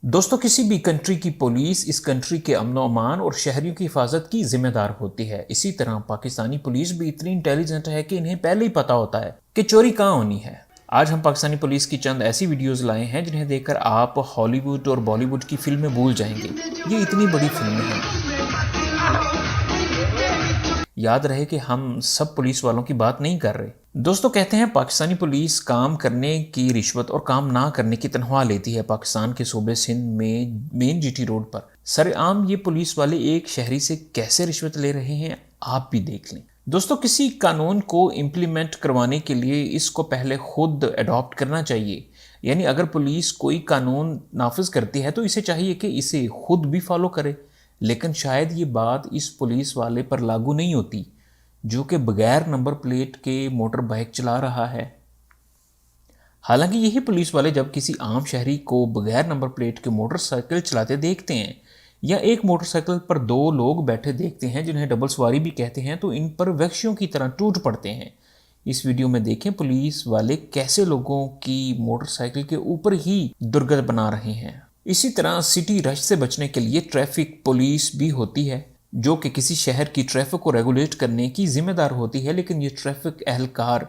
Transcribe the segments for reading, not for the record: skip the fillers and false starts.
दोस्तों, किसी भी कंट्री की पुलिस इस कंट्री के अमन अमान और शहरियों की हिफाजत की जिम्मेदार होती है। इसी तरह पाकिस्तानी पुलिस भी इतनी इंटेलिजेंट है कि इन्हें पहले ही पता होता है कि चोरी कहाँ होनी है। आज हम पाकिस्तानी पुलिस की चंद ऐसी वीडियोस लाए हैं जिन्हें देखकर आप हॉलीवुड और बॉलीवुड की फिल्में भूल जाएंगे। ये इतनी बड़ी फिल्में हैं। याद रहे कि हम सब पुलिस वालों की बात नहीं कर रहे। दोस्तों, कहते हैं पाकिस्तानी पुलिस काम करने की रिश्वत और काम ना करने की तनख्वाह लेती है। पाकिस्तान के सूबे सिंध में मेन जीटी रोड पर सरेआम ये पुलिस वाले एक शहरी से कैसे रिश्वत ले रहे हैं, आप भी देख लें। दोस्तों, किसी कानून को इम्प्लीमेंट करवाने के लिए इसको पहले खुद अडॉप्ट करना चाहिए। यानी अगर पुलिस कोई कानून नाफिज करती है तो इसे चाहिए कि इसे खुद भी फॉलो करे। लेकिन शायद ये बात इस पुलिस वाले पर लागू नहीं होती जो कि बगैर नंबर प्लेट के मोटर बाइक चला रहा है। हालांकि यही पुलिस वाले जब किसी आम शहरी को बगैर नंबर प्लेट के मोटरसाइकिल चलाते देखते हैं या एक मोटरसाइकिल पर दो लोग बैठे देखते हैं जिन्हें डबल सवारी भी कहते हैं, तो इन पर वहशियों की तरह टूट पड़ते हैं। इस वीडियो में देखें पुलिस वाले कैसे लोगों की मोटरसाइकिल के ऊपर ही दुर्गत बना रहे हैं। इसी तरह सिटी रश से बचने के लिए ट्रैफिक पुलिस भी होती है जो कि किसी शहर की ट्रैफिक को रेगुलेट करने की जिम्मेदार होती है। लेकिन ये ट्रैफिक एहलकार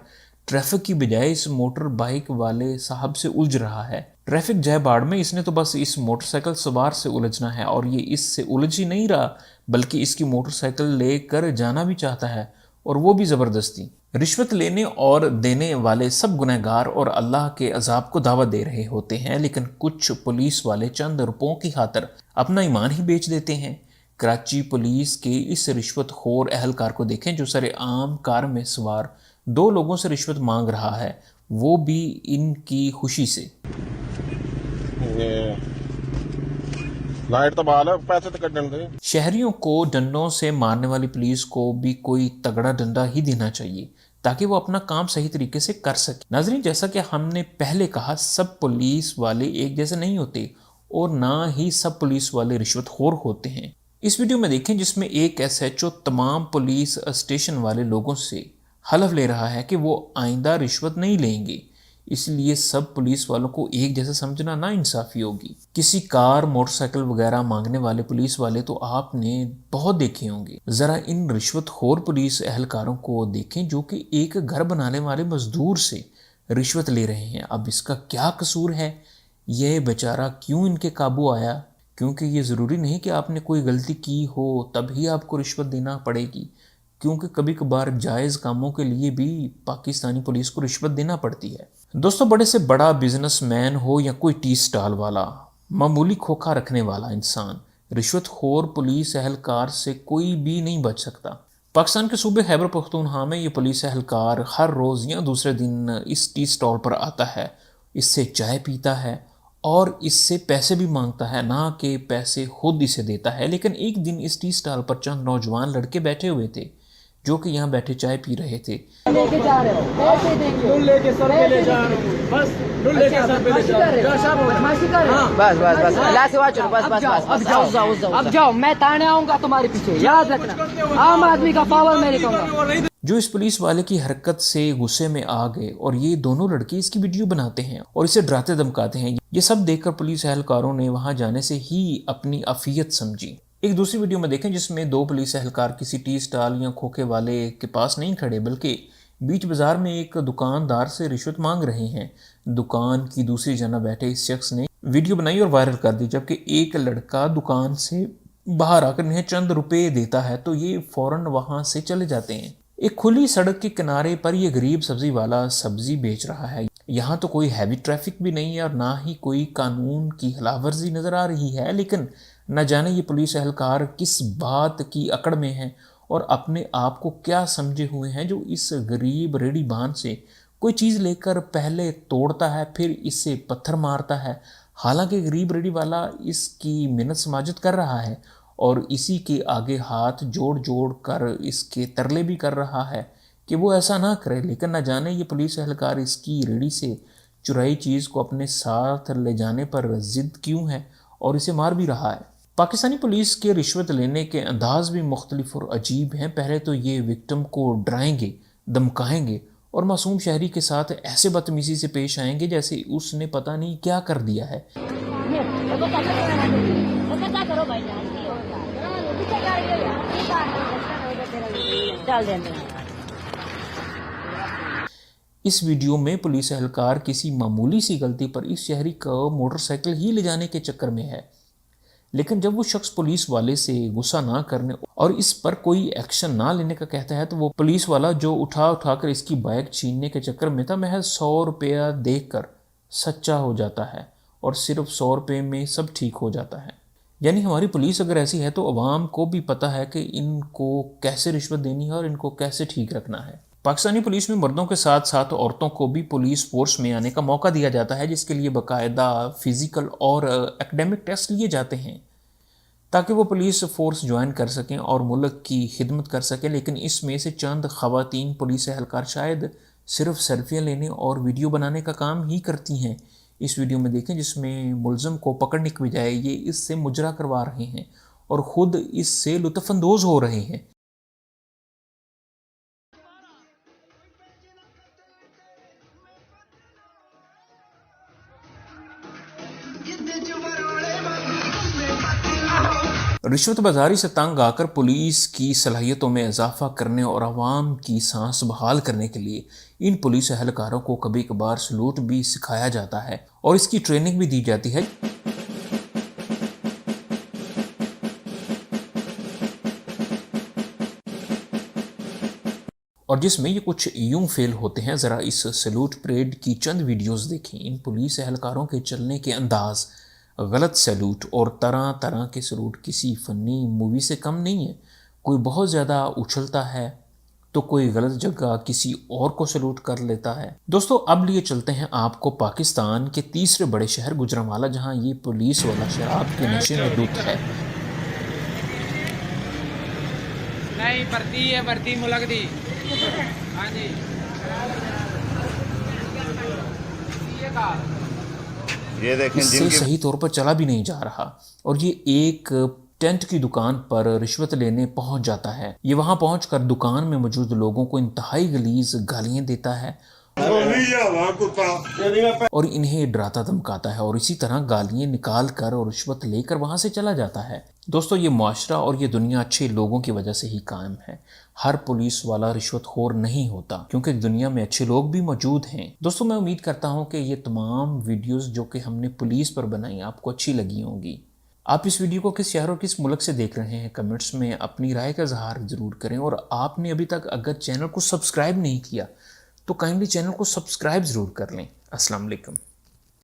ट्रैफिक की बजाय इस मोटर बाइक वाले साहब से उलझ रहा है। ट्रैफिक जय बाड़ में, इसने तो बस इस मोटरसाइकिल सवार से उलझना है और ये इससे उलझ ही नहीं रहा बल्कि इसकी मोटरसाइकिल लेकर जाना भी चाहता है, और वो भी ज़बरदस्ती। रिश्वत लेने और देने वाले सब गुनहगार और अल्लाह के अजाब को दावत दे रहे होते हैं, लेकिन कुछ पुलिस वाले चंद रुपयों की खातिर अपना ईमान ही बेच देते हैं। कराची पुलिस के इस रिश्वतखोर एहलकार को देखें जो सरेआम कार में सवार दो लोगों से रिश्वत मांग रहा है, वो भी इनकी खुशी से। लाइट तो बाल है, पैसे तो कटने दे। शहरियों को डंडों से मारने वाली पुलिस को भी कोई तगड़ा डंडा ही देना चाहिए ताकि वो अपना काम सही तरीके से कर सके। नाजरीन, जैसा कि हमने पहले कहा, सब पुलिस वाले एक जैसे नहीं होते और ना ही सब पुलिस वाले रिश्वतखोर होते हैं। इस वीडियो में देखें जिसमें एक एसएचओ तमाम पुलिस स्टेशन वाले लोगों से हलफ ले रहा है कि वो आइंदा रिश्वत नहीं लेंगे। इसलिए सब पुलिस वालों को एक जैसा समझना ना इंसाफी होगी। किसी कार, मोटरसाइकिल वगैरह मांगने वाले पुलिस वाले तो आपने बहुत देखे होंगे। जरा इन रिश्वतखोर पुलिस एहलकारों को देखें जो कि एक घर बनाने वाले मजदूर से रिश्वत ले रहे हैं। अब इसका क्या कसूर है? यह बेचारा क्यों इनके काबू आया? क्योंकि ये ज़रूरी नहीं कि आपने कोई गलती की हो तभी आपको रिश्वत देना पड़ेगी, क्योंकि कभी कभार जायज़ कामों के लिए भी पाकिस्तानी पुलिस को रिश्वत देना पड़ती है। दोस्तों, बड़े से बड़ा बिजनेसमैन हो या कोई टी स्टॉल वाला, मामूली खोखा रखने वाला इंसान, रिश्वतखोर पुलिस एहलकार से कोई भी नहीं बच सकता। पाकिस्तान के सूबे खैबर पख्तूनख्वा में ये पुलिस एहलकार हर रोज़ या दूसरे दिन इस टी स्टॉल पर आता है, इससे चाय पीता है और इससे पैसे भी मांगता है, ना कि पैसे खुद इसे देता है। लेकिन एक दिन इस टी स्टॉल पर चंद नौजवान लड़के बैठे हुए थे जो कि यहाँ बैठे चाय पी रहे थे। लेके जा रहे हो, पैसे देंगे, लेके सर पे ले जा रहे हो, बस लेके सर पे ले जा रहे हो, बदमाशी कर रहे हो। बस बस बस अल्लाह से वाचो, बस बस बस अब जाओ, मैं ताने आऊंगा तुम्हारे पीछे, याद रखना। आम आदमी का पावर मैं दिखाऊंगा। जो इस पुलिस वाले की हरकत से गुस्से में आ गए और ये दोनों लड़के इसकी वीडियो बनाते हैं और इसे डराते धमकाते हैं। ये सब देखकर पुलिस एहलकारों ने वहां जाने से ही अपनी अफियत समझी। एक दूसरी वीडियो में देखें जिसमें दो पुलिस एहलकार किसी टी स्टॉल या खोखे वाले के पास नहीं खड़े बल्कि बीच बाजार में एक दुकानदार से रिश्वत मांग रहे हैं। दुकान की दूसरी जगह बैठे इस शख्स ने वीडियो बनाई और वायरल कर दी। जबकि एक लड़का दुकान से बाहर आकर इन्हें चंद रुपए देता है तो ये फौरन वहां से चले जाते हैं। एक खुली सड़क के किनारे पर यह गरीब सब्जी वाला सब्जी बेच रहा है। यहाँ तो कोई हैवी ट्रैफिक भी नहीं है और ना ही कोई कानून की खिलाफवर्जी नजर आ रही है। लेकिन न जाने ये पुलिस एहलकार किस बात की अकड़ में हैं और अपने आप को क्या समझे हुए हैं जो इस गरीब रेहड़ीबान से कोई चीज़ लेकर पहले तोड़ता है फिर इससे पत्थर मारता है। हालांकि गरीब रेहड़ी वाला इसकी मिन्नत समाजत कर रहा है और इसी के आगे हाथ जोड़ जोड़ कर इसके तरले भी कर रहा है कि वो ऐसा ना करे। लेकिन न जाने ये पुलिस एहलकार इसकी रेहड़ी से चुराई चीज़ को अपने साथ ले जाने पर जिद क्यों है और इसे मार भी रहा है। पाकिस्तानी पुलिस के रिश्वत लेने के अंदाज भी मुख्तलिफ और अजीब हैं। पहले तो ये विक्टिम को डराएंगे, धमकाएंगे और मासूम शहरी के साथ ऐसे बदतमीजी से पेश आएंगे जैसे उसने पता नहीं क्या कर दिया है। इस वीडियो में पुलिस एहलकार किसी मामूली सी गलती पर इस शहरी को मोटरसाइकिल ही ले जाने के चक्कर में है, लेकिन जब वो शख्स पुलिस वाले से गुस्सा ना करने और इस पर कोई एक्शन ना लेने का कहता है तो वो पुलिस वाला जो उठा कर इसकी बाइक छीनने के चक्कर में था, महज 100 रुपया देकर सच्चा हो जाता है और सिर्फ 100 रुपये में सब ठीक हो जाता है। यानी हमारी पुलिस अगर ऐसी है तो अवाम को भी पता है कि इनको कैसे रिश्वत देनी है और इनको कैसे ठीक रखना है। पाकिस्तानी पुलिस में मर्दों के साथ साथ औरतों को भी पुलिस फोर्स में आने का मौका दिया जाता है, जिसके लिए बाकायदा फिजिकल और एकेडमिक टेस्ट लिए जाते हैं ताकि वो पुलिस फोर्स ज्वाइन कर सकें और मुल्क की खिदमत कर सकें। लेकिन इसमें से चंद ख़वातीन पुलिस एहलकार शायद सिर्फ सेल्फियाँ लेने और वीडियो बनाने का काम ही करती हैं। इस वीडियो में देखें जिसमें मुलज़म को पकड़ने की बजाय ये इससे मुजरा करवा रहे हैं और ख़ुद इससे लुत्फ़अंदोज़ हो रहे हैं। रिश्वत बाजारी से तंग आकर पुलिस की सलाहियतों में इजाफा करने और आवाम की सांस बहाल करने के लिए इन पुलिस एहलकारों को कभी कभार सलूट भी सिखाया जाता है और इसकी ट्रेनिंग भी दी जाती है। और जिसमें ये कुछ यूं फेल होते हैं। ज़रा इस सलूट परेड की चंद वीडियोस देखें। इन पुलिस एहलकारों के चलने के अंदाज, गलत सैल्यूट और तरह तरह के सैल्यूट किसी फ़नी मूवी से कम नहीं है। कोई बहुत ज़्यादा उछलता है तो कोई गलत जगह किसी और को सैल्यूट कर लेता है। दोस्तों अब लिए चलते हैं आपको पाकिस्तान के तीसरे बड़े शहर गुजरांवाला, जहां ये पुलिस वाला शराब के नशे में धुत है। नहीं भर्ती है, भर्ती मुलक दी। हाँ जी ये देखें इससे सही तौर पर चला भी नहीं जा रहा और ये एक टेंट की दुकान पर रिश्वत लेने पहुंच जाता है। ये वहां पहुंचकर दुकान में मौजूद लोगों को इंतहाई गलीज गालियां देता है और इन्हें डराता धमकाता है और इसी तरह गालियां निकाल कर और रिश्वत लेकर वहां से चला जाता है। दोस्तों ये मुआशरा और ये दुनिया अच्छे लोगों की वजह से ही कायम है। हर पुलिस वाला रिश्वतखोर नहीं होता, क्योंकि दुनिया में अच्छे लोग भी मौजूद हैं। दोस्तों मैं उम्मीद करता हूं कि ये तमाम वीडियोस जो कि हमने पुलिस पर बनाई आपको अच्छी लगी होंगी। आप इस वीडियो को किस शहर और किस मुल्क से देख रहे हैं, कमेंट्स में अपनी राय का इजहार ज़रूर करें। और आपने अभी तक अगर चैनल को सब्सक्राइब नहीं किया तो काइंडली चैनल को सब्सक्राइब ज़रूर कर लें। अस्सलाम वालेकुम।